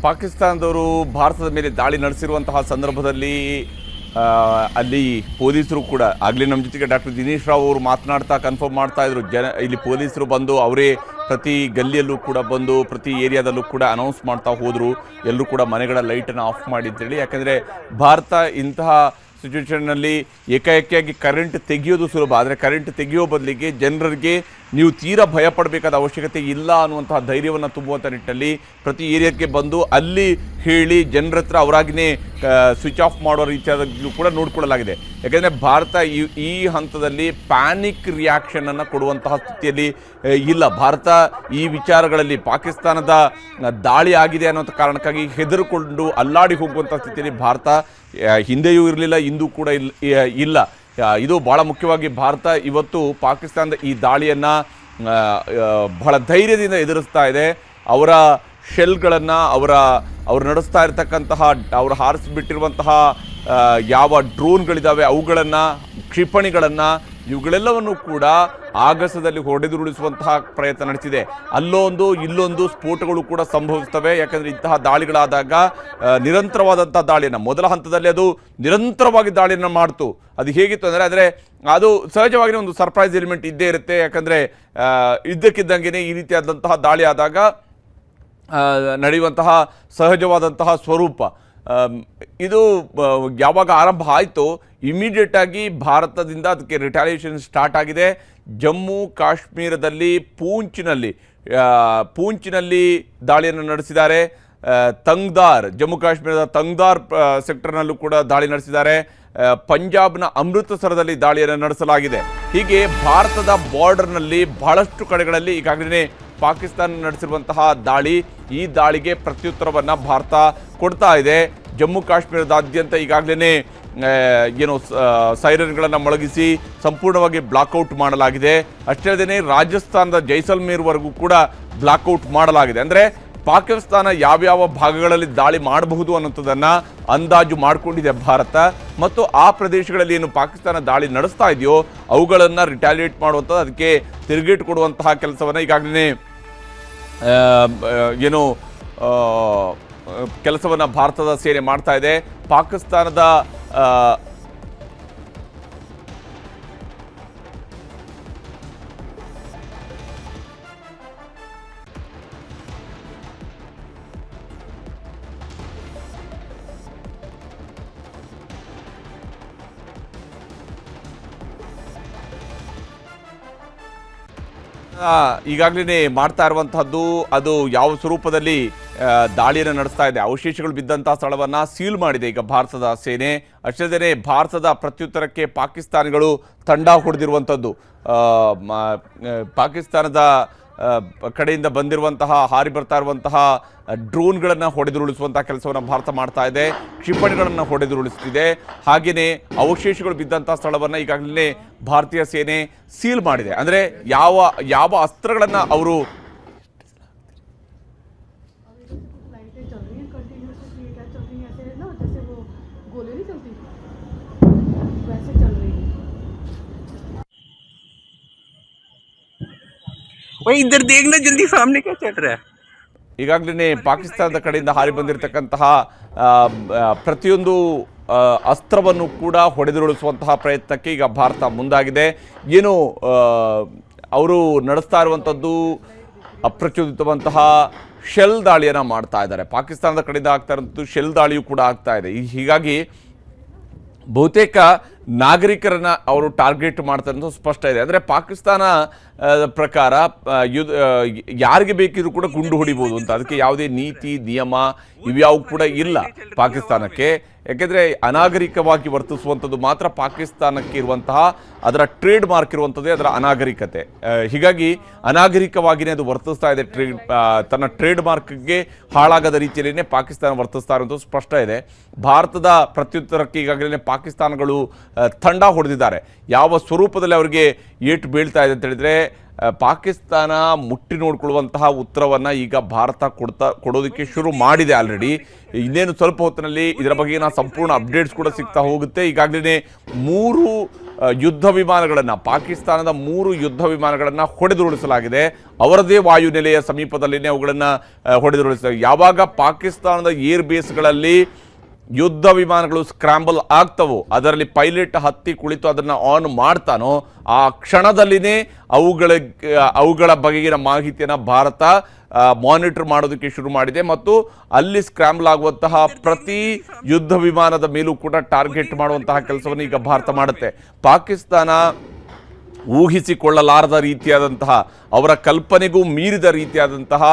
ಪಾಕಿಸ್ತಾನದವರು ಭಾರತದ ಮೇಲೆ ದಾಳಿ ನಡೆಸಿರುವಂತಹ ಸಂದರ್ಭದಲ್ಲಿ ಅಲ್ಲಿ ಪೊಲೀಸರು ಕೂಡ ಆಗಲೇ ನಮ್ಮ ಜೊತೆಗೆ ಡಾಕ್ಟರ್ ದಿನೇಶ್ ರಾವ್ ಅವರು ಮಾತನಾಡ್ತಾ ಕನ್ಫರ್ಮ್ ಮಾಡ್ತಾ ಇದ್ರು. ಇಲ್ಲಿ ಪೊಲೀಸರು ಬಂದು ಅವರೇ ಪ್ರತಿ ಗಲ್ಲಿಯಲ್ಲೂ ಕೂಡ ಬಂದು ಪ್ರತಿ ಏರಿಯಾದಲ್ಲೂ ಕೂಡ ಅನೌನ್ಸ್ ಮಾಡ್ತಾ ಹೋದರು, ಎಲ್ಲರೂ ಕೂಡ ಮನೆಗಳ ಲೈಟನ್ನು ಆಫ್ ಮಾಡಿ ಅಂತೇಳಿ. ಯಾಕೆಂದರೆ ಭಾರತ ಇಂತಹ ಸಿಚುವೇಷನ್ನಲ್ಲಿ ಏಕಾಏಕಿಯಾಗಿ ಕರೆಂಟ್ ತೆಗೆಯೋದು ಸುಲಭ, ಆದರೆ ಕರೆಂಟ್ ತೆಗೆಯೋ ಬದಲಿಗೆ ಜನರಿಗೆ ನೀವು ತೀರಾ ಭಯಪಡಬೇಕಾದ ಅವಶ್ಯಕತೆ ಇಲ್ಲ ಅನ್ನುವಂತಹ ಧೈರ್ಯವನ್ನು ತುಂಬುವಂಥ ನಿಟ್ಟಿನಲ್ಲಿ ಪ್ರತಿ ಏರಿಯಾಕ್ಕೆ ಬಂದು ಅಲ್ಲಿ ಹೇಳಿ ಜನರ ಹತ್ರ ಅವರಾಗಿಯೇ ಸ್ವಿಚ್ ಆಫ್ ಮಾಡೋ ರೀತಿಯಾದಲ್ಲೂ ಕೂಡ ನೋಡಿಕೊಳ್ಳಲಾಗಿದೆ. ಯಾಕೆಂದರೆ ಭಾರತ ಈ ಹಂತದಲ್ಲಿ ಪ್ಯಾನಿಕ್ ರಿಯಾಕ್ಷನನ್ನು ಕೊಡುವಂತಹ ಸ್ಥಿತಿಯಲ್ಲಿ ಇಲ್ಲ. ಭಾರತ ಈ ವಿಚಾರಗಳಲ್ಲಿ ಪಾಕಿಸ್ತಾನದ ದಾಳಿ ಆಗಿದೆ ಅನ್ನೋಂಥ ಕಾರಣಕ್ಕಾಗಿ ಹೆದರಿಕೊಂಡು ಅಲ್ಲಾಡಿ ಹೋಗುವಂಥ ಸ್ಥಿತಿಯಲ್ಲಿ ಭಾರತ ಹಿಂದೆಯೂ ಇರಲಿಲ್ಲ, ಇಂದು ಕೂಡ ಇಲ್ಲ. ಇದು ಭಾಳ ಮುಖ್ಯವಾಗಿ ಭಾರತ ಇವತ್ತು ಪಾಕಿಸ್ತಾನದ ಈ ದಾಳಿಯನ್ನು ಬಹಳ ಧೈರ್ಯದಿಂದ ಎದುರಿಸ್ತಾ ಇದೆ. ಅವರ ಶೆಲ್ಗಳನ್ನು ಅವರು ನಡೆಸ್ತಾ ಇರತಕ್ಕಂತಹ ಅವರು ಹಾರಿಸಿಬಿಟ್ಟಿರುವಂತಹ ಯಾವ ಡ್ರೋನ್ಗಳಿದ್ದಾವೆ ಅವುಗಳನ್ನು, ಕ್ಷಿಪಣಿಗಳನ್ನು, ಇವುಗಳೆಲ್ಲವನ್ನು ಕೂಡ ಆಗಸದಲ್ಲಿ ಹೊಡೆದುರುಳಿಸುವಂತಹ ಪ್ರಯತ್ನ ನಡೆಸಿದೆ. ಅಲ್ಲೊಂದು ಇಲ್ಲೊಂದು ಸ್ಫೋಟಗಳು ಕೂಡ ಸಂಭವಿಸ್ತವೆ. ಯಾಕಂದರೆ ಇಂತಹ ದಾಳಿಗಳಾದಾಗ ನಿರಂತರವಾದಂಥ ದಾಳಿಯನ್ನು, ಮೊದಲ ಹಂತದಲ್ಲಿ ಅದು ನಿರಂತರವಾಗಿ ದಾಳಿಯನ್ನು ಮಾಡ್ತು. ಅದು ಹೇಗಿತ್ತು ಅಂದರೆ ಅದು ಸಹಜವಾಗಿ ಒಂದು ಸರ್ಪ್ರೈಸ್ ಎಲಿಮೆಂಟ್ ಇದ್ದೇ ಇರುತ್ತೆ. ಯಾಕಂದರೆ ಇದ್ದಕ್ಕಿದ್ದಂಗೆ ಈ ರೀತಿಯಾದಂತಹ ದಾಳಿ ಆದಾಗ ನಡೆಯುವಂತಹ ಸಹಜವಾದಂತಹ ಸ್ವರೂಪ ಇದು ಯಾವಾಗ ಆರಂಭ ಆಯಿತು ಇಮಿಡಿಯೇಟಾಗಿ ಭಾರತದಿಂದ ಅದಕ್ಕೆ ರಿಟಾಲಿಯೇಷನ್ ಸ್ಟಾರ್ಟ್ ಆಗಿದೆ. ಜಮ್ಮು ಕಾಶ್ಮೀರದಲ್ಲಿ ಪೂಂಚ್ನಲ್ಲಿ ದಾಳಿಯನ್ನು ನಡೆಸಿದ್ದಾರೆ. ತಂಗ್ದಾರ್, ಜಮ್ಮು ಕಾಶ್ಮೀರದ ತಂಗ್ದಾರ್ ಸೆಕ್ಟರ್ನಲ್ಲೂ ಕೂಡ ದಾಳಿ ನಡೆಸಿದ್ದಾರೆ. ಪಂಜಾಬ್ನ ಅಮೃತಸರದಲ್ಲಿ ದಾಳಿಯನ್ನು ನಡೆಸಲಾಗಿದೆ. ಹೀಗೆ ಭಾರತದ ಬಾರ್ಡರ್ನಲ್ಲಿ ಬಹಳಷ್ಟು ಕಡೆಗಳಲ್ಲಿ ಈಗಾಗಲೇ ಪಾಕಿಸ್ತಾನ ನಡೆಸಿರುವಂತಹ ಈ ದಾಳಿಗೆ ಪ್ರತ್ಯುತ್ತರವನ್ನು ಭಾರತ ಕೊಡ್ತಾ ಇದೆ. ಜಮ್ಮು ಕಾಶ್ಮೀರದಾದ್ಯಂತ ಈಗಾಗಲೇ ಸೈರನ್ಗಳನ್ನು ಮೊಳಗಿಸಿ ಸಂಪೂರ್ಣವಾಗಿ ಬ್ಲಾಕ್ಔಟ್ ಮಾಡಲಾಗಿದೆ. ಅಷ್ಟೇ ಅಲ್ಲದೆ ರಾಜಸ್ಥಾನದ ಜೈಸಲ್ಮೇರ್ವರೆಗೂ ಕೂಡ ಬ್ಲಾಕ್ಔಟ್ ಮಾಡಲಾಗಿದೆ. ಅಂದರೆ ಪಾಕಿಸ್ತಾನ ಯಾವ್ಯಾವ ಭಾಗಗಳಲ್ಲಿ ದಾಳಿ ಮಾಡಬಹುದು ಅನ್ನೋಂಥದ್ದನ್ನು ಅಂದಾಜು ಮಾಡಿಕೊಂಡಿದೆ ಭಾರತ. ಮತ್ತು ಆ ಪ್ರದೇಶಗಳಲ್ಲಿ ಏನು ಪಾಕಿಸ್ತಾನ ದಾಳಿ ನಡೆಸ್ತಾ ಇದೆಯೋ ಅವುಗಳನ್ನು ರಿಟಾಲಿಯೇಟ್ ಮಾಡುವಂಥದ್ದು, ಅದಕ್ಕೆ ತಿರುಗೇಟು ಕೊಡುವಂತಹ ಕೆಲಸವನ್ನು ಈಗಾಗಲೇ ಕೆಲಸವನ್ನು ಭಾರತದ ಸೇನೆ ಮಾಡ್ತಾ ಇದೆ. ಪಾಕಿಸ್ತಾನದ ಈಗಾಗಲೇ ಮಾಡ್ತಾ ಇರುವಂತಹದ್ದು ಅದು ಯಾವ ಸ್ವರೂಪದಲ್ಲಿ ದಾಳಿಯನ್ನು ನಡೆಸ್ತಾ ಇದೆ, ಅವಶೇಷಗಳು ಬಿದ್ದಂತಹ ಸ್ಥಳವನ್ನು ಸೀಲ್ ಮಾಡಿದೆ ಈಗ ಭಾರತದ ಸೇನೆ. ಅಷ್ಟೇ ಭಾರತದ ಪ್ರತ್ಯುತ್ತರಕ್ಕೆ ಪಾಕಿಸ್ತಾನಿಗಳು ತಂಡ ಹೊಡೆದಿರುವಂಥದ್ದು, ಪಾಕಿಸ್ತಾನದ ಕಡೆಯಿಂದ ಬಂದಿರುವಂತಹ ಹಾರಿ ಬರ್ತಾ ಇರುವಂತಹ ಡ್ರೋನ್ಗಳನ್ನು ಹೊಡೆದುರುಳಿಸುವಂತಹ ಕೆಲಸವನ್ನು ಭಾರತ ಮಾಡ್ತಾ ಇದೆ. ಕ್ಷಿಪಣಿಗಳನ್ನು ಹೊಡೆದುರುಳಿಸುತ್ತಿದೆ. ಹಾಗೆಯೇ ಅವಶೇಷಗಳು ಬಿದ್ದಂತಹ ಸ್ಥಳವನ್ನು ಈಗಾಗಲೇ ಭಾರತೀಯ ಸೇನೆ ಸೀಲ್ ಮಾಡಿದೆ. ಅಂದರೆ ಯಾವ ಅಸ್ತ್ರಗಳನ್ನು ಅವರು इधर देखना जल्दी सामने क्या चल रहा है. ಈಗಾಗಲೇ ಪಾಕಿಸ್ತಾನದ ಕಡೆಯಿಂದ ಹಾರಿ ಬಂದಿರತಕ್ಕಂತಹ ಪ್ರತಿಯೊಂದು ಅಸ್ತ್ರವನ್ನು ಕೂಡ ಹೊಡೆದುರುಳಿಸುವಂತಹ ಪ್ರಯತ್ನಕ್ಕೆ ಈಗ ಭಾರತ ಮುಂದಾಗಿದೆ. ಏನು ಅವರು ನಡೆಸ್ತಾ ಇರುವಂಥದ್ದು ಅಪ್ರಚೋದಿತವಂತಹ ಶೆಲ್ ದಾಳಿಯನ್ನು ಮಾಡ್ತಾ ಇದ್ದಾರೆ. ಪಾಕಿಸ್ತಾನದ ಕಡೆಯಿಂದ ಆಗ್ತಾ ಇರುವಂಥದ್ದು ಶೆಲ್ ದಾಳಿಯೂ ಕೂಡ ಆಗ್ತಾ ಇದೆ. ಹೀಗಾಗಿ ಬಹುತೇಕ ನಾಗರಿಕರನ್ನು ಅವರು ಟಾರ್ಗೆಟ್ ಮಾಡ್ತಾರೆ ಸ್ಪಷ್ಟ ಇದೆ. ಅಂದರೆ ಪಾಕಿಸ್ತಾನ ಪ್ರಕಾರ ಯಾರಿಗೆ ಬೇಕಿದ್ರೂ ಕೂಡ ಗುಂಡು ಹೊಡಿಬೋದು ಅಂತ, ಅದಕ್ಕೆ ಯಾವುದೇ ನೀತಿ ನಿಯಮ ಇವ್ಯಾವು ಕೂಡ ಇಲ್ಲ ಪಾಕಿಸ್ತಾನಕ್ಕೆ. ಯಾಕೆಂದರೆ ಅನಾಗರಿಕವಾಗಿ ವರ್ತಿಸುವಂಥದ್ದು ಮಾತ್ರ ಪಾಕಿಸ್ತಾನಕ್ಕೆ ಇರುವಂತಹ ಅದರ ಟ್ರೇಡ್ ಮಾರ್ಕ್ ಇರುವಂಥದ್ದೇ ಅದರ ಅನಾಗರಿಕತೆ. ಹೀಗಾಗಿ ಅನಾಗರಿಕವಾಗಿಯೇ ಅದು ವರ್ತಿಸ್ತಾ ಇದೆ. ತನ್ನ ಟ್ರೇಡ್ ಮಾರ್ಕ್ಗೆ ಹಾಳಾಗದ ರೀತಿಯಲ್ಲೇ ಪಾಕಿಸ್ತಾನ ವರ್ತಿಸ್ತಾ ಇರುವಂಥದ್ದು ಸ್ಪಷ್ಟ ಇದೆ. ಭಾರತದ ಪ್ರತ್ಯುತ್ತರಕ್ಕೆ ಈಗಾಗಲೇ ಪಾಕಿಸ್ತಾನಗಳು ತಂಡ ಹೊಡೆದಿದ್ದಾರೆ. ಯಾವ ಸ್ವರೂಪದಲ್ಲಿ ಅವರಿಗೆ ಏಟು ಬೀಳ್ತಾ ಇದೆ ಅಂತ ಹೇಳಿದರೆ ಪಾಕಿಸ್ತಾನ ಮುಟ್ಟಿ ನೋಡ್ಕೊಳ್ಳುವಂತಹ ಉತ್ತರವನ್ನು ಈಗ ಭಾರತ ಕೊಡೋದಕ್ಕೆ ಶುರು ಮಾಡಿದೆ ಆಲ್ರೆಡಿ. ಇನ್ನೇನು ಸ್ವಲ್ಪ ಹೊತ್ತಿನಲ್ಲಿ ಇದರ ಬಗೆಗಿನ ಸಂಪೂರ್ಣ ಅಪ್ಡೇಟ್ಸ್ ಕೂಡ ಸಿಗ್ತಾ ಹೋಗುತ್ತೆ. ಈಗಾಗಲೇ 3 ಯುದ್ಧ ವಿಮಾನಗಳನ್ನು, ಪಾಕಿಸ್ತಾನದ 3 ಯುದ್ಧ ವಿಮಾನಗಳನ್ನು ಹೊಡೆದುರುಳಿಸಲಾಗಿದೆ. ಅವರದೇ ವಾಯುನೆಲೆಯ ಸಮೀಪದಲ್ಲಿನೇ ಅವುಗಳನ್ನು ಹೊಡೆದುರುಳಿಸಲಾಗಿದೆ. ಯಾವಾಗ ಪಾಕಿಸ್ತಾನದ ಏರ್ ಬೇಸ್ಗಳಲ್ಲಿ ಯುದ್ಧ ವಿಮಾನಗಳು ಸ್ಕ್ರಾಂಬಲ್ ಆಗ್ತವೋ, ಅದರಲ್ಲಿ ಪೈಲಟ್ ಹತ್ತಿ ಕುಳಿತು ಅದನ್ನು ಆನ್ ಮಾಡ್ತಾನೋ, ಆ ಕ್ಷಣದಲ್ಲಿನೇ ಅವುಗಳ ಬಗೆಗಿನ ಮಾಹಿತಿಯನ್ನು ಭಾರತ ಮಾನಿಟರ್ ಮಾಡೋದಕ್ಕೆ ಶುರು ಮಾಡಿದೆ ಮತ್ತು ಅಲ್ಲಿ ಸ್ಕ್ರಾಂಬಲ್ ಆಗುವಂತಹ ಪ್ರತಿ ಯುದ್ಧ ವಿಮಾನದ ಮೇಲೂ ಕೂಡ ಟಾರ್ಗೆಟ್ ಮಾಡುವಂತಹ ಕೆಲಸವನ್ನು ಈಗ ಭಾರತ ಮಾಡುತ್ತೆ. ಪಾಕಿಸ್ತಾನ ಊಹಿಸಿಕೊಳ್ಳಲಾರದ ರೀತಿಯಾದಂತಹ, ಅವರ ಕಲ್ಪನೆಗೂ ಮೀರಿದ ರೀತಿಯಾದಂತಹ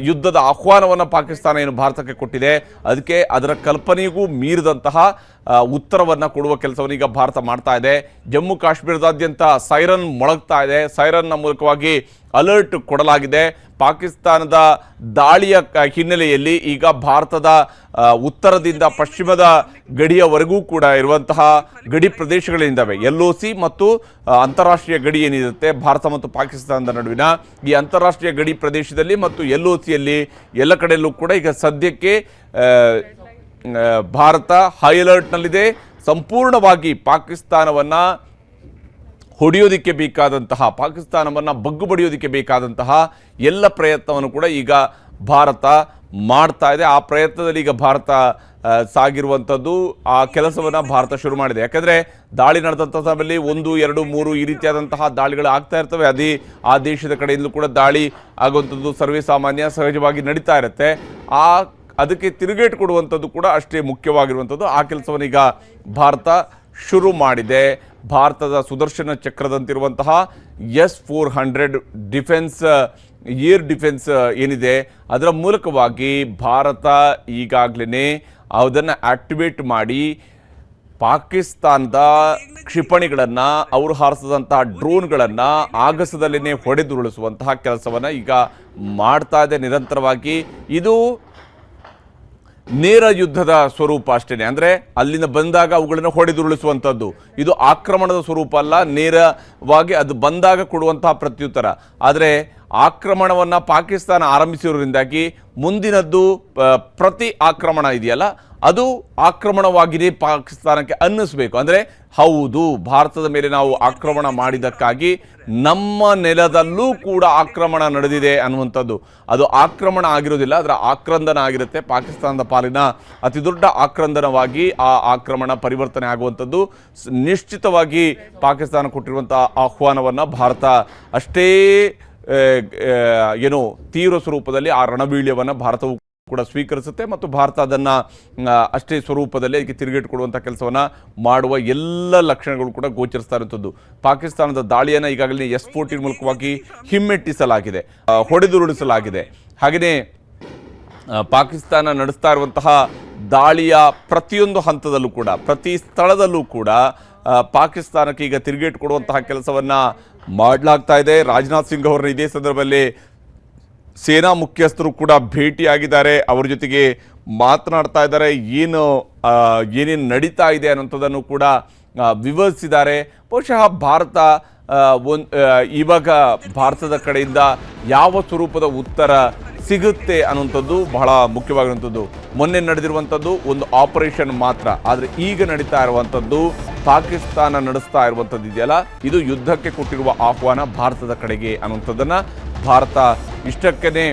ಯುದ್ಧದ ಆಹ್ವಾನವನ್ನು ಪಾಕಿಸ್ತಾನ ಏನು ಭಾರತಕ್ಕೆ ಕೊಟ್ಟಿದೆ, ಅದಕ್ಕೆ ಅದರ ಕಲ್ಪನೆಗೂ ಮೀರಿದಂತಹ ಉತ್ತರವನ್ನು ಕೊಡುವ ಕೆಲಸವನ್ನು ಈಗ ಭಾರತ ಮಾಡ್ತಾ ಇದೆ. ಜಮ್ಮು ಕಾಶ್ಮೀರದಾದ್ಯಂತ ಸೈರನ್ ಮೊಳಗ್ತಾ ಇದೆ. ಸೈರನ್ನ ಮೂಲಕವಾಗಿ ಅಲರ್ಟ್ ಕೊಡಲಾಗಿದೆ. ಪಾಕಿಸ್ತಾನದ ದಾಳಿಯ ಹಿನ್ನೆಲೆಯಲ್ಲಿ ಈಗ ಭಾರತದ ಉತ್ತರದಿಂದ ಪಶ್ಚಿಮದ ಗಡಿಯವರೆಗೂ ಕೂಡ ಇರುವಂತಹ ಗಡಿ ಪ್ರದೇಶಗಳಿದ್ದಾವೆ. LOC ಮತ್ತು ಅಂತಾರಾಷ್ಟ್ರೀಯ ಗಡಿ ಏನಿರುತ್ತೆ ಭಾರತ ಮತ್ತು ಪಾಕಿಸ್ತಾನದ ನಡುವಿನ, ಈ ಅಂತಾರಾಷ್ಟ್ರೀಯ ಗಡಿ ಪ್ರದೇಶದಲ್ಲಿ ಮತ್ತು LOCಯಲ್ಲಿ ಎಲ್ಲ ಕಡೆಯಲ್ಲೂ ಕೂಡ ಈಗ ಸದ್ಯಕ್ಕೆ ಭಾರತ ಹೈ ಅಲರ್ಟ್ನಲ್ಲಿದೆ. ಸಂಪೂರ್ಣವಾಗಿ ಪಾಕಿಸ್ತಾನವನ್ನು ಹೊಡೆಯೋದಕ್ಕೆ ಬೇಕಾದಂತಹ, ಪಾಕಿಸ್ತಾನವನ್ನು ಬಗ್ಗು ಬಡಿಯೋದಕ್ಕೆ ಬೇಕಾದಂತಹ ಎಲ್ಲ ಪ್ರಯತ್ನವನ್ನು ಕೂಡ ಈಗ ಭಾರತ ಮಾಡ್ತಾ ಇದೆ. ಆ ಪ್ರಯತ್ನದಲ್ಲಿ ಈಗ ಭಾರತ ಸಾಗಿರುವಂಥದ್ದು, ಆ ಕೆಲಸವನ್ನು ಭಾರತ ಶುರು ಮಾಡಿದೆ. ಯಾಕಂದರೆ ದಾಳಿ ನಡೆದಂಥ ಸಮಯದಲ್ಲಿ 1, 2, 3 ಈ ರೀತಿಯಾದಂತಹ ದಾಳಿಗಳು ಆಗ್ತಾ ಇರ್ತವೆ. ಆ ದೇಶದ ಕಡೆಯಿಂದಲೂ ಕೂಡ ದಾಳಿ ಆಗುವಂಥದ್ದು ಸರ್ವೇ ಸಾಮಾನ್ಯ, ಸಹಜವಾಗಿ ನಡೀತಾ ಇರುತ್ತೆ. ಅದಕ್ಕೆ ತಿರುಗೇಟು ಕೊಡುವಂಥದ್ದು ಕೂಡ ಅಷ್ಟೇ ಮುಖ್ಯವಾಗಿರುವಂಥದ್ದು. ಆ ಕೆಲಸವನ್ನು ಈಗ ಭಾರತ ಶುರು ಮಾಡಿದೆ. ಭಾರತದ ಸುದರ್ಶನ ಚಕ್ರದಂತಿರುವಂತಹ S-400 ಏರ್ ಡಿಫೆನ್ಸ್ ಏನಿದೆ, ಅದರ ಮೂಲಕವಾಗಿ ಭಾರತ ಈಗಾಗಲೇ ಅದನ್ನು ಆಕ್ಟಿವೇಟ್ ಮಾಡಿ ಪಾಕಿಸ್ತಾನದ ಕ್ಷಿಪಣಿಗಳನ್ನು, ಅವರು ಹಾರಿಸಿದಂತಹ ಡ್ರೋನ್ಗಳನ್ನು ಆಗಸದಲ್ಲೇ ಹೊಡೆದುರುಳಿಸುವಂತಹ ಕೆಲಸವನ್ನು ಈಗ ಮಾಡ್ತಾ ಇದೆ ನಿರಂತರವಾಗಿ. ಇದು ನೇರ ಯುದ್ಧದ ಸ್ವರೂಪ ಅಷ್ಟೇ. ಅಂದರೆ ಅಲ್ಲಿಂದ ಬಂದಾಗ ಅವುಗಳನ್ನು ಹೊಡೆದುರುಳಿಸುವಂಥದ್ದು. ಇದು ಆಕ್ರಮಣದ ಸ್ವರೂಪ ಅಲ್ಲ, ನೇರವಾಗಿ ಅದು ಬಂದಾಗ ಕೊಡುವಂತಹ ಪ್ರತ್ಯುತ್ತರ. ಆದರೆ ಆಕ್ರಮಣವನ್ನು ಪಾಕಿಸ್ತಾನ ಆರಂಭಿಸಿರೋದ್ರಿಂದಾಗಿ ಮುಂದಿನದ್ದು ಪ್ರತಿ ಆಕ್ರಮಣ ಇದೆಯಲ್ಲ, ಅದು ಆಕ್ರಮಣವಾಗಿಯೇ ಪಾಕಿಸ್ತಾನಕ್ಕೆ ಅನ್ನಿಸ್ಬೇಕು. ಅಂದರೆ ಹೌದು, ಭಾರತದ ಮೇಲೆ ನಾವು ಆಕ್ರಮಣ ಮಾಡಿದ್ದಕ್ಕಾಗಿ ನಮ್ಮ ನೆಲದಲ್ಲೂ ಕೂಡ ಆಕ್ರಮಣ ನಡೆದಿದೆ ಅನ್ನುವಂಥದ್ದು. ಅದು ಆಕ್ರಮಣ ಆಗಿರೋದಿಲ್ಲ, ಅದರ ಆಕ್ರಂದನ ಆಗಿರುತ್ತೆ. ಪಾಕಿಸ್ತಾನದ ಪಾಲಿನ ಅತಿ ದೊಡ್ಡ ಆಕ್ರಂದನವಾಗಿ ಆ ಆಕ್ರಮಣ ಪರಿವರ್ತನೆ ಆಗುವಂಥದ್ದು. ನಿಶ್ಚಿತವಾಗಿ ಪಾಕಿಸ್ತಾನ ಕೊಟ್ಟಿರುವಂಥ ಆಹ್ವಾನವನ್ನು ಭಾರತ ಅಷ್ಟೇ ತೀವ್ರ ಸ್ವರೂಪದಲ್ಲಿ ಆ ರಣಬೀಳ್ಯವನ್ನು ಭಾರತವು ಕೂಡ ಸ್ವೀಕರಿಸುತ್ತೆ ಮತ್ತು ಭಾರತ ಅದನ್ನು ಅಷ್ಟೇ ಸ್ವರೂಪದಲ್ಲಿ ಅದಕ್ಕೆ ತಿರುಗೇಟು ಕೊಡುವಂಥ ಕೆಲಸವನ್ನು ಮಾಡುವ ಎಲ್ಲ ಲಕ್ಷಣಗಳು ಕೂಡ ಗೋಚರಿಸ್ತಾ ಇರುವಂಥದ್ದು. ಪಾಕಿಸ್ತಾನದ ದಾಳಿಯನ್ನು ಈಗಾಗಲೇ S-14 ಮೂಲಕವಾಗಿ ಹಿಮ್ಮೆಟ್ಟಿಸಲಾಗಿದೆ, ಹೊಡೆದುರುಳಿಸಲಾಗಿದೆ. ಹಾಗೆಯೇ ಪಾಕಿಸ್ತಾನ ನಡೆಸ್ತಾ ಇರುವಂತಹ ದಾಳಿಯ ಪ್ರತಿಯೊಂದು ಹಂತದಲ್ಲೂ ಕೂಡ, ಪ್ರತಿ ಸ್ಥಳದಲ್ಲೂ ಕೂಡ ಪಾಕಿಸ್ತಾನಕ್ಕೆ ಈಗ ತಿರುಗೇಟು ಕೊಡುವಂತಹ ಕೆಲಸವನ್ನು ಮಾಡಲಾಗ್ತಾ ಇದೆ. ರಾಜನಾಥ್ ಸಿಂಗ್ ಅವರನ್ನ ಇದೇ ಸಂದರ್ಭದಲ್ಲಿ ಸೇನಾ ಮುಖ್ಯಸ್ಥರು ಕೂಡ ಭೇಟಿಯಾಗಿದ್ದಾರೆ. ಅವರ ಜೊತೆಗೆ ಮಾತನಾಡ್ತಾ ಇದ್ದಾರೆ. ಏನೇನು ನಡೀತಾ ಇದೆ ಅನ್ನೋಂಥದ್ದನ್ನು ಕೂಡ ವಿವರಿಸಿದ್ದಾರೆ. ಬಹುಶಃ ಭಾರತ ಇವಾಗ ಭಾರತದ ಕಡೆಯಿಂದ ಯಾವ ಸ್ವರೂಪದ ಉತ್ತರ ಸಿಗುತ್ತೆ ಅನ್ನುವಂಥದ್ದು ಬಹಳ ಮುಖ್ಯವಾಗಿರುವಂಥದ್ದು. ಮೊನ್ನೆ ನಡೆದಿರುವಂಥದ್ದು ಒಂದು ಆಪರೇಷನ್ ಮಾತ್ರ, ಆದರೆ ಈಗ ನಡೀತಾ ಇರುವಂಥದ್ದು ಪಾಕಿಸ್ತಾನ ನಡೆಸ್ತಾ ಇರುವಂಥದ್ದು ಇದೆಯಲ್ಲ, ಇದು ಯುದ್ಧಕ್ಕೆ ಕೊಟ್ಟಿರುವ ಆಹ್ವಾನ ಭಾರತದ ಕಡೆಗೆ ಅನ್ನುವಂಥದ್ದನ್ನು ಭಾರತ ಇಷ್ಟಕ್ಕೇ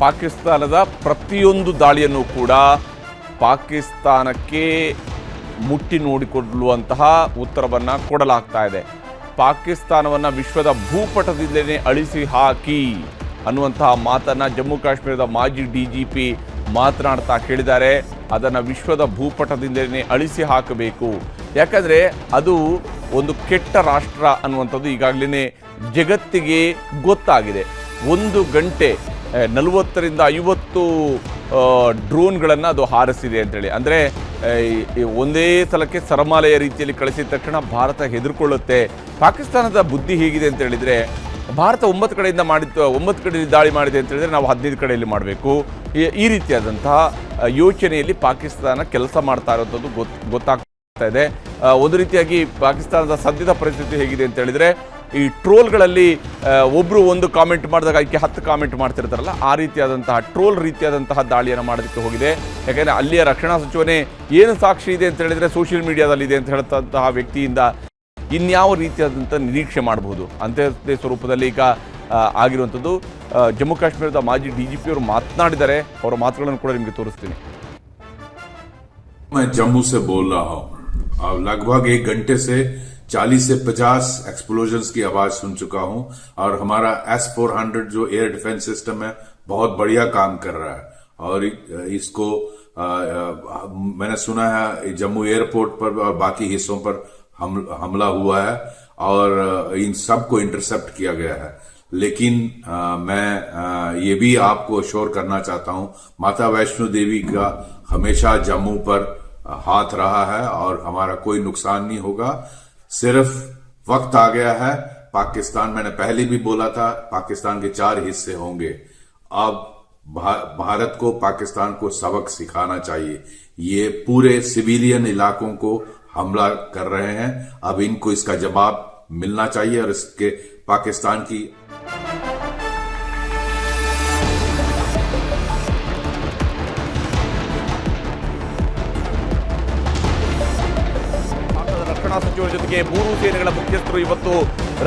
ಪಾಕಿಸ್ತಾನದ ಪ್ರತಿಯೊಂದು ದಾಳಿಯನ್ನು ಕೂಡ ಪಾಕಿಸ್ತಾನಕ್ಕೆ ಮುಟ್ಟಿ ನೋಡಿಕೊಳ್ಳುವಂತಹ ಉತ್ತರವನ್ನು ಕೊಡಲಾಗ್ತಾ ಇದೆ. ಪಾಕಿಸ್ತಾನವನ್ನು ವಿಶ್ವದ ಭೂಪಟದಿಂದಲೇ ಅಳಿಸಿ ಹಾಕಿ ಅನ್ನುವಂತಹ ಮಾತನ್ನು ಜಮ್ಮು ಕಾಶ್ಮೀರದ ಮಾಜಿ DGP ಮಾತನಾಡ್ತಾ ಹೇಳಿದ್ದಾರೆ. ಅದನ್ನು ವಿಶ್ವದ ಭೂಪಟದಿಂದಲೇ ಅಳಿಸಿ ಹಾಕಬೇಕು. ಯಾಕಂದರೆ ಅದು ಒಂದು ಕೆಟ್ಟ ರಾಷ್ಟ್ರ ಅನ್ನುವಂಥದ್ದು ಈಗಾಗಲೇ ಜಗತ್ತಿಗೆ ಗೊತ್ತಾಗಿದೆ. 1 ಗಂಟೆ 40ರಿಂದ 50 ಡ್ರೋನ್ಗಳನ್ನು ಅದು ಹಾರಿಸಿದೆ ಅಂತೇಳಿ. ಅಂದರೆ ಒಂದೇ ಸಲಕ್ಕೆ ಸರಮಾಲೆಯ ರೀತಿಯಲ್ಲಿ ಕಳಿಸಿದ ತಕ್ಷಣ ಭಾರತ ಹೆದರ್ಕೊಳ್ಳುತ್ತೆ. ಪಾಕಿಸ್ತಾನದ ಬುದ್ಧಿ ಹೇಗಿದೆ ಅಂತ ಹೇಳಿದರೆ, ಭಾರತ 9 ಕಡೆಯಿಂದ 9 ಕಡೆಯಲ್ಲಿ ದಾಳಿ ಮಾಡಿದೆ ಅಂತ ಹೇಳಿದರೆ ನಾವು 15 ಕಡೆಯಲ್ಲಿ ಮಾಡಬೇಕು. ಈ ರೀತಿಯಾದಂತಹ ಯೋಚನೆಯಲ್ಲಿ ಪಾಕಿಸ್ತಾನ ಕೆಲಸ ಮಾಡ್ತಾ ಇರೋಂಥದ್ದು ಗೊತ್ತಾಗ್ತದೆ. ಇದೆ. ಒಂದು ರೀತಿಯಾಗಿ ಪಾಕಿಸ್ತಾನದ ಸದ್ಯದ ಪರಿಸ್ಥಿತಿ ಹೇಗಿದೆ ಅಂತ ಹೇಳಿದರೆ, ಈ ಟ್ರೋಲ್ಗಳಲ್ಲಿ ಒಬ್ಬರು ಒಂದು ಕಾಮೆಂಟ್ ಮಾಡಿದಾಗ ಅದಕ್ಕೆ 10 ಕಾಮೆಂಟ್ ಮಾಡ್ತಿರ್ತಾರಲ್ಲ, ಆ ರೀತಿಯಾದಂತಹ ಟ್ರೋಲ್ ರೀತಿಯಾದಂತಹ ದಾಳಿಯನ್ನು ಮಾಡೋದಕ್ಕೆ ಹೋಗಿದೆ. ಯಾಕೆಂದರೆ ಅಲ್ಲಿಯ ರಕ್ಷಣಾ ಸಚಿವನೇ ಏನು ಸಾಕ್ಷಿ ಇದೆ ಅಂತ ಹೇಳಿದರೆ ಸೋಷಿಯಲ್ ಮೀಡಿಯಾದಲ್ಲಿದೆ ಅಂತ ಹೇಳ್ತಂತಹ ವ್ಯಕ್ತಿಯಿಂದ ಇನ್ಯಾವ ರೀತಿಯಾದಂಥ ನಿರೀಕ್ಷೆ ಮಾಡಬಹುದು ಅಂಥದ್ದೇ ಸ್ವರೂಪದಲ್ಲಿ ಈಗ ಆಗಿರುವಂಥದ್ದು. ಜಮ್ಮು ಕಾಶ್ಮೀರದ ಮಾಜಿ DGP ಅವರು ಮಾತನಾಡಿದ್ದಾರೆ, ಅವರ ಮಾತುಗಳನ್ನು ಕೂಡ ನಿಮಗೆ ತೋರಿಸ್ತೀನಿ. मैं जम्मू से बोल रहा हूं. लगभग 1 घंटे से 40 से 50 एक्सप्लोजन्स की आवाज सुन चुका हूं और हमारा S-400 जो एयर डिफेंस सिस्टम है बहुत बढ़िया काम कर रहा है. और इसको मैंने सुना है जम्मू एयरपोर्ट पर और बाकी हिस्सों पर हमला हुआ है और इन सब को इंटरसेप्ट किया गया है. लेकिन मैं ये भी आपको श्योर करना चाहता हूं, माता वैष्णो देवी का हमेशा जम्मू पर हाथ रहा है और हमारा कोई नुकसान नहीं होगा. सिर्फ वक्त आ गया है. पाकिस्तान, मैंने पहले भी बोला था, पाकिस्तान के 4 हिस्से होंगे. अब भारत को पाकिस्तान को सबक सिखाना चाहिए. ये पूरे सिविलियन इलाकों को हमला कर रहे हैं. अब इनको इसका जवाब मिलना चाहिए और इसके पाकिस्तान की ರಕ್ಷಣಾ ಸಚಿವರ ಜೊತೆಗೆ 3 ಸೇನೆಗಳ ಮುಖ್ಯಸ್ಥರು ಇವತ್ತು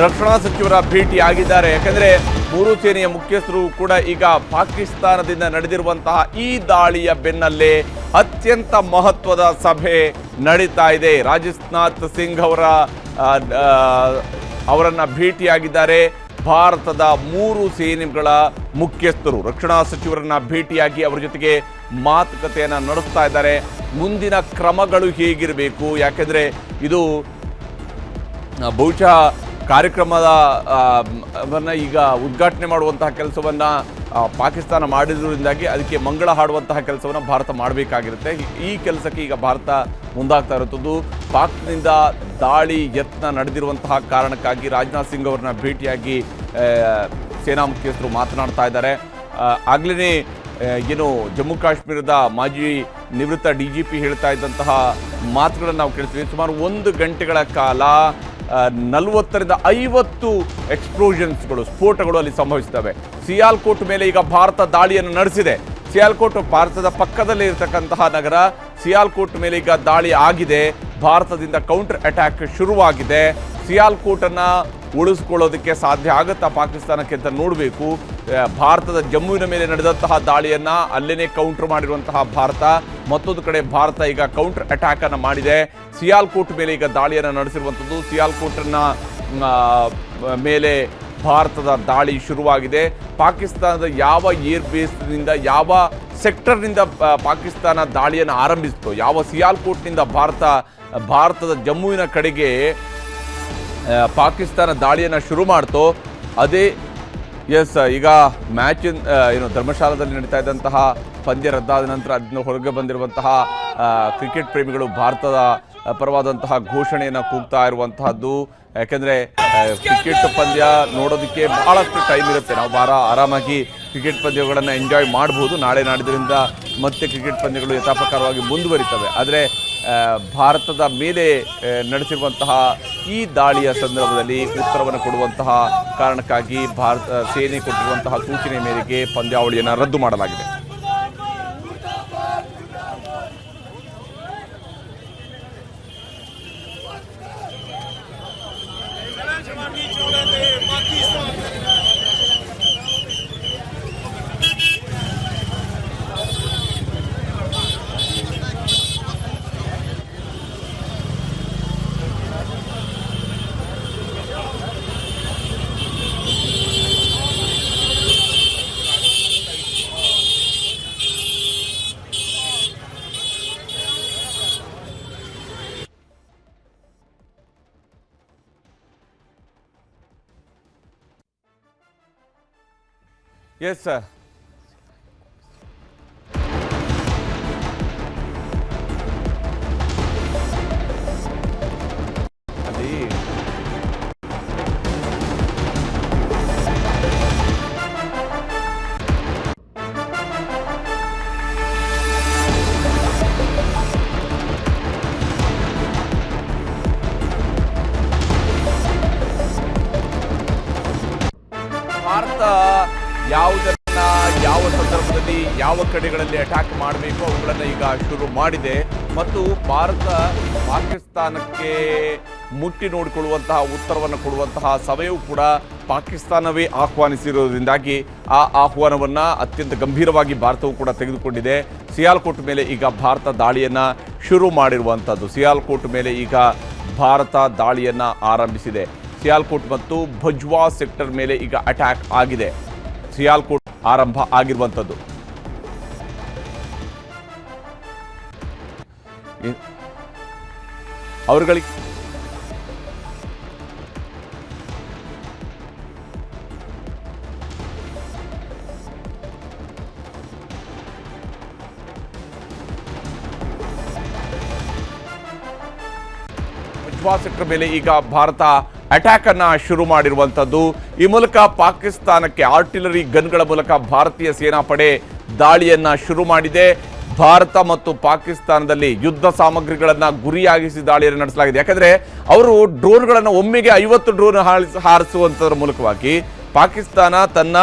ರಕ್ಷಣಾ ಸಚಿವರ ಭೇಟಿ ಆಗಿದ್ದಾರೆ. ಯಾಕಂದ್ರೆ 3 ಸೇನೆಯ ಮುಖ್ಯಸ್ಥರು ಕೂಡ ಈಗ ಪಾಕಿಸ್ತಾನದಿಂದ ನಡೆದಿರುವಂತಹ ಈ ದಾಳಿಯ ಬೆನ್ನಲ್ಲೇ ಅತ್ಯಂತ ಮಹತ್ವದ ಸಭೆ ನಡೀತಾ ಇದೆ. ರಾಜನಾಥ್ ಸಿಂಗ್ ಅವರನ್ನ ಭೇಟಿಯಾಗಿದ್ದಾರೆ. ಭಾರತದ 3 ಸೇನೆಗಳ ಮುಖ್ಯಸ್ಥರು ರಕ್ಷಣಾ ಸಚಿವರನ್ನ ಭೇಟಿಯಾಗಿ ಅವರ ಜೊತೆಗೆ ಮಾತುಕತೆಯನ್ನು ನಡೆಸ್ತಾ ಇದ್ದಾರೆ. ಮುಂದಿನ ಕ್ರಮಗಳು ಹೇಗಿರಬೇಕು, ಯಾಕೆಂದರೆ ಇದು ಬಹುಶಃ ಕಾರ್ಯಕ್ರಮದ ಈಗ ಉದ್ಘಾಟನೆ ಮಾಡುವಂತಹ ಕೆಲಸವನ್ನು ಪಾಕಿಸ್ತಾನ ಮಾಡಿದ್ರಿಂದಾಗಿ ಅದಕ್ಕೆ ಮಂಗಳ ಹಾಡುವಂತಹ ಕೆಲಸವನ್ನು ಭಾರತ ಮಾಡಬೇಕಾಗಿರುತ್ತೆ. ಈ ಕೆಲಸಕ್ಕೆ ಈಗ ಭಾರತ ಮುಂದಾಗ್ತಾ ಇರುವಂಥದ್ದು. ಪಾಕ್ನಿಂದ ದಾಳಿ ಯತ್ನ ನಡೆದಿರುವಂತಹ ಕಾರಣಕ್ಕಾಗಿ ರಾಜನಾಥ್ ಸಿಂಗ್ ಅವರನ್ನ ಭೇಟಿಯಾಗಿ ಸೇನಾ ಮುಖ್ಯಸ್ಥರು ಮಾತನಾಡ್ತಾ ಇದ್ದಾರೆ. ಆಗಲೇ ಏನು ಜಮ್ಮು ಕಾಶ್ಮೀರದ ಮಾಜಿ ನಿವೃತ್ತ DGP ಹೇಳ್ತಾ ಇದ್ದಂತಹ ಮಾತುಗಳನ್ನು ನಾವು ಕೇಳ್ತೀವಿ. ಸುಮಾರು 1 ಗಂಟೆಗಳ ಕಾಲ 40ರಿಂದ 50 ಎಕ್ಸ್ಪ್ಲೋಷನ್ಸ್ಗಳು, ಸ್ಫೋಟಗಳು ಅಲ್ಲಿ ಸಂಭವಿಸಿದ್ದಾವೆ. ಸಿಯಾಲ್ಕೋಟ್ ಮೇಲೆ ಈಗ ಭಾರತ ದಾಳಿಯನ್ನು ನಡೆಸಿದೆ. ಸಿಯಾಲ್ಕೋಟ್ ಭಾರತದ ಪಕ್ಕದಲ್ಲೇ ಇರತಕ್ಕಂತಹ ನಗರ. ಸಿಯಾಲ್ಕೋಟ್ ಮೇಲೆ ಈಗ ದಾಳಿ ಆಗಿದೆ. ಭಾರತದಿಂದ ಕೌಂಟರ್ ಅಟ್ಯಾಕ್ ಶುರುವಾಗಿದೆ. ಸಿಯಾಲ್ಕೋಟನ್ನು ಉಳಿಸ್ಕೊಳ್ಳೋದಕ್ಕೆ ಸಾಧ್ಯ ಆಗುತ್ತಾ ಪಾಕಿಸ್ತಾನಕ್ಕೆ ಅಂತ ನೋಡಬೇಕು. ಭಾರತದ ಜಮ್ಮುವಿನ ಮೇಲೆ ನಡೆದಂತಹ ದಾಳಿಯನ್ನು ಅಲ್ಲೇನೇ ಕೌಂಟರ್ ಮಾಡಿರುವಂತಹ ಭಾರತ, ಮತ್ತೊಂದು ಕಡೆ ಭಾರತ ಈಗ ಕೌಂಟರ್ ಅಟ್ಯಾಕ್ ಅನ್ನು ಮಾಡಿದೆ. ಸಿಯಾಲ್ಕೋಟ್ ಮೇಲೆ ಈಗ ದಾಳಿಯನ್ನು ನಡೆಸಿರುವಂಥದ್ದು. ಸಿಯಾಲ್ಕೋಟನ್ನ ಮೇಲೆ ಭಾರತದ ದಾಳಿ ಶುರುವಾಗಿದೆ. ಪಾಕಿಸ್ತಾನದ ಯಾವ ಏರ್ ಬೇಸ್ನಿಂದ, ಯಾವ ಸೆಕ್ಟರ್ನಿಂದ ಪಾಕಿಸ್ತಾನ ದಾಳಿಯನ್ನು ಆರಂಭಿಸಿತು, ಯಾವ ಸಿಯಾಲ್ಕೋಟ್ನಿಂದ ಭಾರತದ ಜಮ್ಮುವಿನ ಕಡೆಗೆ ಪಾಕಿಸ್ತಾನ ದಾಳಿಯನ್ನು ಶುರು ಮಾಡ್ತೋ ಅದೇ ಈಗ ಮ್ಯಾಚ್ ಏನು ಧರ್ಮಶಾಲಾದಲ್ಲಿ ನಡೀತಾ ಇದ್ದಂತಹ ಪಂದ್ಯ ರದ್ದಾದ ನಂತರ ಅದನ್ನು ಹೊರಗೆ ಬಂದಿರುವಂತಹ ಕ್ರಿಕೆಟ್ ಪ್ರೇಮಿಗಳು ಭಾರತದ ಪರವಾದಂತಹ ಘೋಷಣೆಯನ್ನು ಕೂಗ್ತಾ ಇರುವಂತಹದ್ದು. ಯಾಕೆಂದರೆ ಕ್ರಿಕೆಟ್ ಪಂದ್ಯ ನೋಡೋದಕ್ಕೆ ಬಹಳಷ್ಟು ಟೈಮ್ ಇರುತ್ತೆ. ನಾವು ಆರಾಮಾಗಿ ಕ್ರಿಕೆಟ್ ಪಂದ್ಯಗಳನ್ನು ಎಂಜಾಯ್ ಮಾಡ್ಬೋದು. ನಾಳೆ ನಾಡಿದ್ರಿಂದ ಮತ್ತೆ ಕ್ರಿಕೆಟ್ ಪಂದ್ಯಗಳು ಯಥಾಪ್ರಕಾರವಾಗಿ ಮುಂದುವರಿತವೆ. ಆದರೆ ಭಾರತದ ಮೇಲೆ ನಡೆಸಿರುವಂತಹ ಈ ದಾಳಿಯ ಸಂದರ್ಭದಲ್ಲಿ ಉತ್ತರವನ್ನು ಕೊಡುವಂತಹ ಕಾರಣಕ್ಕಾಗಿ ಭಾರತ ಸೇನೆ ಕೊಟ್ಟಿರುವಂತಹ ಸೂಚನೆ ಮೇರೆಗೆ ಪಂದ್ಯಾವಳಿಯನ್ನು ರದ್ದು ಮಾಡಲಾಗಿದೆ. Yes, sir. ಭಾರತ ಯಾವುದನ್ನ ಯಾವ ಸಂದರ್ಭದಲ್ಲಿ ಯಾವ ಕಡೆಗಳಲ್ಲಿ ಅಟ್ಯಾಕ್ ಮಾಡಬೇಕು ಅವುಗಳನ್ನು ಈಗ ಶುರು ಮಾಡಿದೆ ಮತ್ತು ಭಾರತ ಪಾಕಿಸ್ತಾನಕ್ಕೆ ಮುಟ್ಟಿ ನೋಡಿಕೊಳ್ಳುವಂತಹ ಉತ್ತರವನ್ನು ಕೊಡುವಂತಹ ಸಮಯವೂ ಕೂಡ ಪಾಕಿಸ್ತಾನವೇ ಆಹ್ವಾನಿಸಿರುವುದರಿಂದಾಗಿ ಆ ಆಹ್ವಾನವನ್ನು ಅತ್ಯಂತ ಗಂಭೀರವಾಗಿ ಭಾರತವು ಕೂಡ ತೆಗೆದುಕೊಂಡಿದೆ. ಸಿಯಾಲ್ಕೋಟ್ ಮೇಲೆ ಈಗ ಭಾರತ ದಾಳಿಯನ್ನು ಶುರು ಮಾಡಿರುವಂಥದ್ದು. ಸಿಯಾಲ್ಕೋಟ್ ಮೇಲೆ ಈಗ ಭಾರತ ದಾಳಿಯನ್ನು ಆರಂಭಿಸಿದೆ. ಸಿಯಾಲ್ಕೋಟ್ ಮತ್ತು ಭಜ್ವಾ ಸೆಕ್ಟರ್ ಮೇಲೆ ಈಗ ಅಟ್ಯಾಕ್ ಆಗಿದೆ. ಸಿಯಾಲ್ಕೋಟ್ ಆರಂಭ ಆಗಿರುವಂಥದ್ದು. ಅವರುಗಳಿಗೆ ಭಜ್ವಾ ಸೆಕ್ಟರ್ ಮೇಲೆ ಈಗ ಭಾರತ ಅಟ್ಯಾಕ್ ಅನ್ನ ಶುರು ಮಾಡಿರುವಂಥದ್ದು. ಈ ಮೂಲಕ ಪಾಕಿಸ್ತಾನಕ್ಕೆ ಆರ್ಟಿಲರಿ ಗನ್ಗಳ ಮೂಲಕ ಭಾರತೀಯ ಸೇನಾಪಡೆ ದಾಳಿಯನ್ನ ಶುರು ಮಾಡಿದೆ. ಭಾರತ ಮತ್ತು ಪಾಕಿಸ್ತಾನದಲ್ಲಿ ಯುದ್ಧ ಸಾಮಗ್ರಿಗಳನ್ನ ಗುರಿಯಾಗಿಸಿ ದಾಳಿಯನ್ನು ನಡೆಸಲಾಗಿದೆ. ಯಾಕಂದ್ರೆ ಅವರು ಡ್ರೋನ್ಗಳನ್ನು ಒಮ್ಮೆಗೆ 50 ಡ್ರೋನ್ ಹಾರಿಸುವಂತದ್ರ ಮೂಲಕವಾಗಿ ಪಾಕಿಸ್ತಾನ ತನ್ನ